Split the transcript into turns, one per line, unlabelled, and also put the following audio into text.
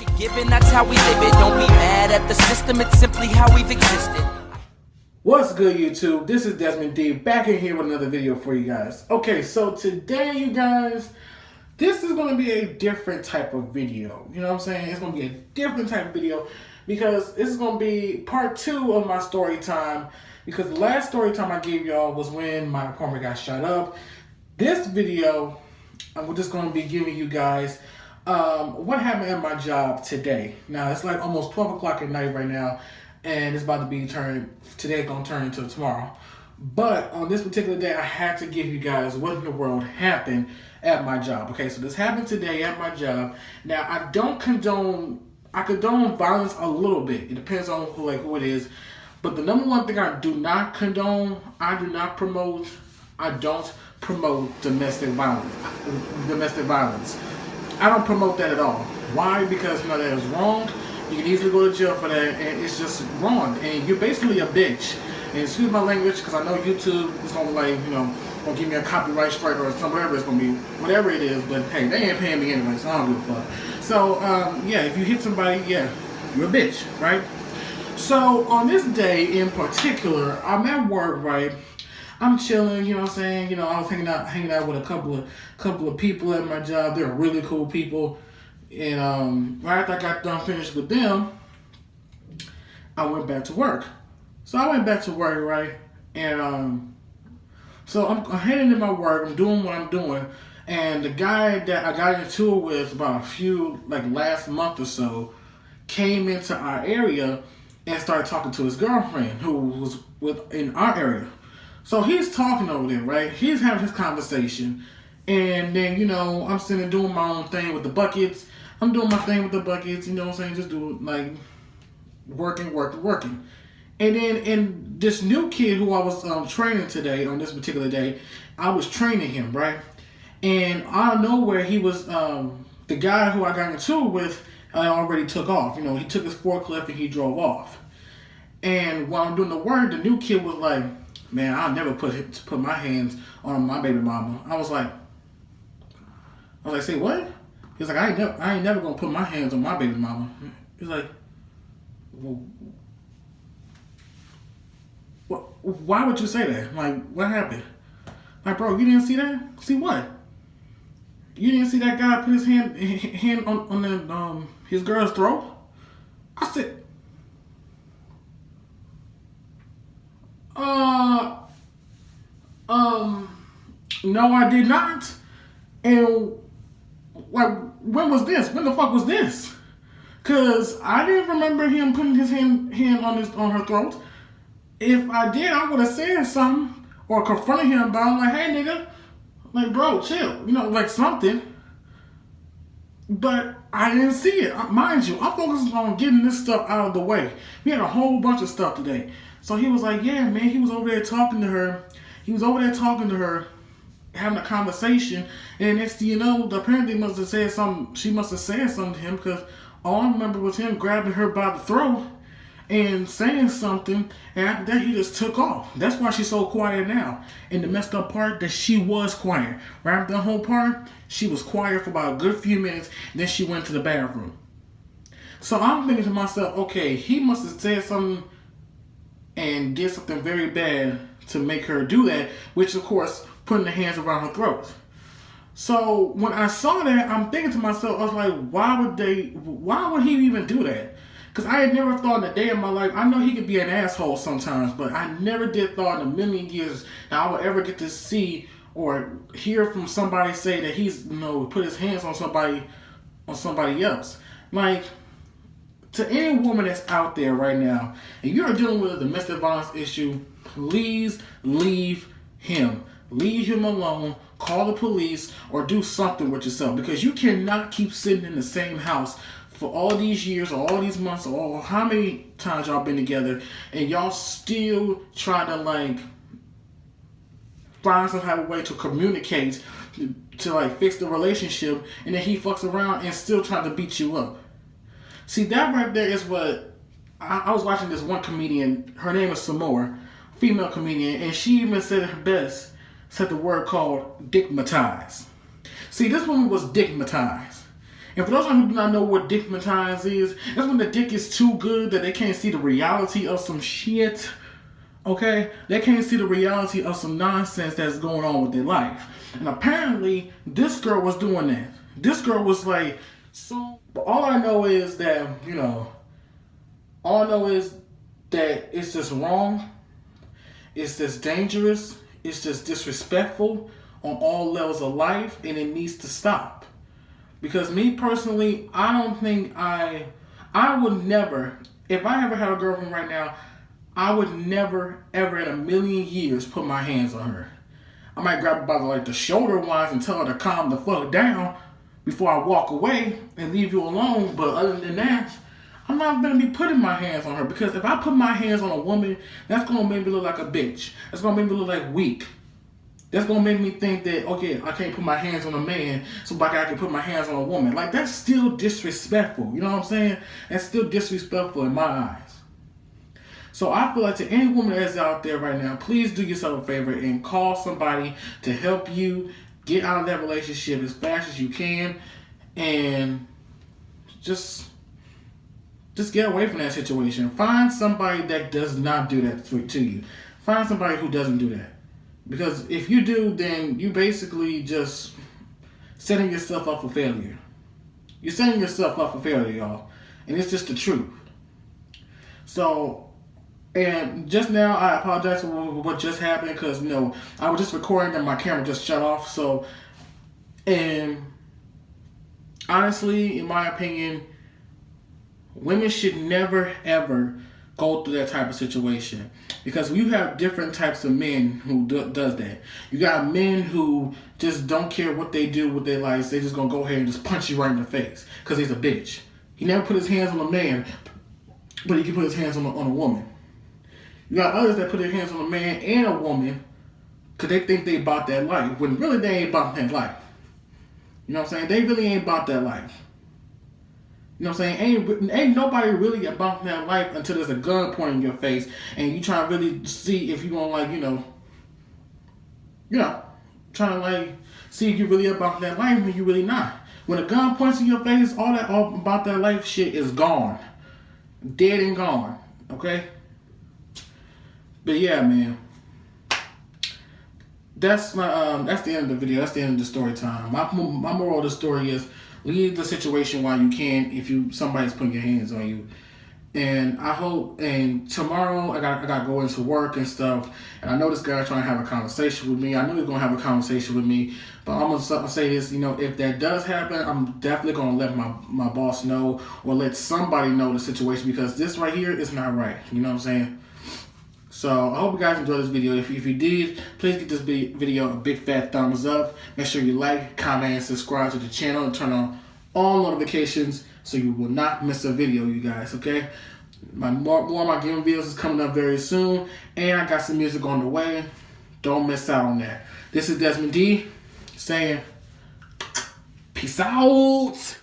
you're given, that's how we live it. Don't be mad at the system, it's simply how we've existed.
What's good, YouTube? This is Desmond D back in here with another video for you guys. Okay, so today, you guys, this is going to be a different type of video. You know what I'm saying? It's going to be a different type of video because this is going to be part 2 of my story time. Because the last story time I gave y'all was when my apartment got shot up. This video, I'm just going to be giving you guys what happened at my job today. Now, it's like almost 12 o'clock at night right now. And it's about to be today's going to turn into tomorrow. But on this particular day, I had to give you guys what in the world happened at my job. Okay, so this happened today at my job. Now, I condone violence a little bit. It depends on who it is. But the number one thing I do not condone, I don't promote domestic violence. I don't promote that at all. Why? Because that is wrong. You can easily go to jail for that, and it's just wrong. And you're basically a bitch. And excuse my language, because I know YouTube is gonna gonna give me a copyright strike or something, whatever it's gonna be, whatever it is. But hey, they ain't paying me anyway, so I don't give a fuck. So yeah, if you hit somebody, yeah, you're a bitch, right? So on this day in particular, I'm at work, right? I'm chilling, you know what I'm saying? I was hanging out with a couple of people at my job. They're really cool people. And right after I got done finished with them, I went back to work. So I went back to work, right? And so I'm heading to my work. I'm doing what I'm doing. And the guy that I got into it with about last month or so came into our area and started talking to his girlfriend who was in our area. So he's talking over there, right? He's having his conversation. And then, I'm sitting there doing my own thing with the buckets. I'm doing my thing with the buckets, you know what I'm saying? Just doing, working. And then, this new kid who I was training today, on this particular day, I was training him, right? And out of nowhere, he was, the guy who I got into it with, already took off. He took his forklift and he drove off. And while I'm doing the work, the new kid was like, man, I'll never put my hands on my baby mama. I was like, say what? He's like, I ain't never gonna put my hands on my baby mama. He's like, well, why would you say that? Like, what happened? Like, bro, you didn't see that? See what? You didn't see that guy put his hand on his girl's throat? I said, no, I did not. And when was this? When the fuck was this? Cause I didn't remember him putting his hand on her throat. If I did, I would have said something or confronted him about it, hey nigga, bro, chill, something. But I didn't see it. Mind you, I'm focused on getting this stuff out of the way. We had a whole bunch of stuff today. So he was like, yeah, man, he was over there talking to her. Having a conversation, and next thing you know, apparently must have said something. She must have said something to him, because all I remember was him grabbing her by the throat and saying something, and after that he just took off. That's why she's so quiet now. And the messed up part, that she was quiet. Right after the whole part, she was quiet for about a good few minutes, then she went to the bathroom. So I'm thinking to myself, okay, he must have said something and did something very bad to make her do that, which of course, putting the hands around her throat. So when I saw that, I'm thinking to myself, I was like, why would he even do that? Because I had never thought in a day of my life, I know he could be an asshole sometimes, but I never did thought in a million years that I would ever get to see or hear from somebody say that he's, put his hands on somebody else. To any woman that's out there right now, and you're dealing with a domestic violence issue, please leave him. Leave him alone, call the police, or do something with yourself, because you cannot keep sitting in the same house for all these years or all these months or how many times y'all been together, and y'all still trying to find some type of way to communicate to fix the relationship, and then he fucks around and still trying to beat you up. See, that right there is what I was watching. This one comedian, her name is Samoa, female comedian, and she even said it her best. Said the word called dickmatized. See, this woman was dickmatized. And for those of you who do not know what dick hypnotized is, that's when the dick is too good that they can't see the reality of some shit. Okay? They can't see the reality of some nonsense that's going on with their life. And apparently, this girl was doing that. This girl was like, so, but all I know is that, you know, all I know is that it's just wrong. It's just dangerous. It's just disrespectful on all levels of life, and it needs to stop. Because me personally, I don't think I would never, if I ever had a girlfriend right now, I would never, ever in a million years put my hands on her. I might grab her by the shoulder ones and tell her to calm the fuck down before I walk away and leave you alone. But other than that, I'm not going to be putting my hands on her. Because if I put my hands on a woman, that's going to make me look like a bitch. That's going to make me look like weak. That's going to make me think that, okay, I can't put my hands on a man, so I can put my hands on a woman. Like, that's still disrespectful. You know what I'm saying? That's still disrespectful in my eyes. So I feel like to any woman that's out there right now, please do yourself a favor and call somebody to help you get out of that relationship as fast as you can. And just get away from that situation. Find somebody that does not do that to you. Find somebody who doesn't do that. Because if you do, then you basically just setting yourself up for failure. You're setting yourself up for failure, y'all. And it's just the truth. So, and just now, I apologize for what just happened because, you know, I was just recording and my camera just shut off. So, and honestly, in my opinion, women should never, ever go through that type of situation. Because you have different types of men who does that. You got men who just don't care what they do with their lives. They just gonna go ahead and just punch you right in the face because he's a bitch. He never put his hands on a man, but he can put his hands on a woman. You got others that put their hands on a man and a woman because they think they about that life, when really they ain't about that life. You know what I'm saying? They really ain't about that life. You know what I'm saying? Ain't nobody really about that life until there's a gun pointing in your face and you trying to really see if you gonna trying to see if you really about that life when you really not. When a gun points in your face, all about that life shit is gone. Dead and gone. Okay? But yeah, man. That's the end of the video. That's the end of the story time. My moral of the story is leave the situation while you can if somebody's putting your hands on you. And I hope, and tomorrow I got to go into work and stuff. And I know this guy trying to have a conversation with me. I know he's going to have a conversation with me. But I'm going to say this, you know, if that does happen, I'm definitely going to let my boss know or let somebody know the situation because this right here is not right. You know what I'm saying? So I hope you guys enjoyed this video. If you did, please give this video a big fat thumbs up. Make sure you like, comment, and subscribe to the channel and turn on all notifications so you will not miss a video, you guys, okay? More of my gaming videos is coming up very soon, and I got some music on the way. Don't miss out on that. This is Desmond D saying, peace out.